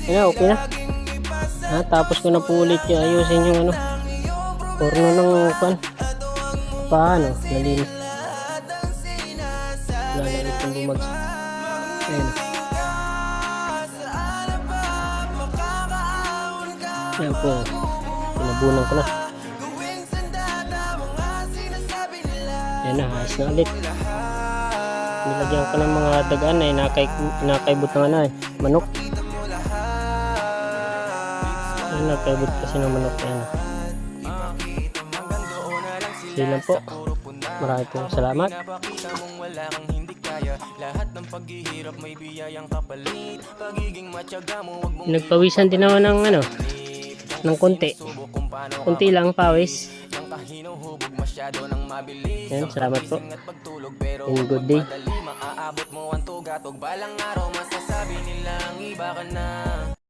Ayan, okay na. Tapos ko na po ulit yung ayusin yung ano, porno ng pan. Paano? Nalinis. Wala na ulit yung bumagsak. Ayan. Ayan po. Pinabunan ko na. Ayan na, ayos na ulit. Nilagyan ko ng mga dagaan na inakaibot ng ano manok. Ayan, nakaibot kasi ng manok. Ayan. Sige lang po. Maraming po salamat. Nagpawisan din ako ng ano, ng konti. Konti lang pawis. Ayan, salamat po. And good day.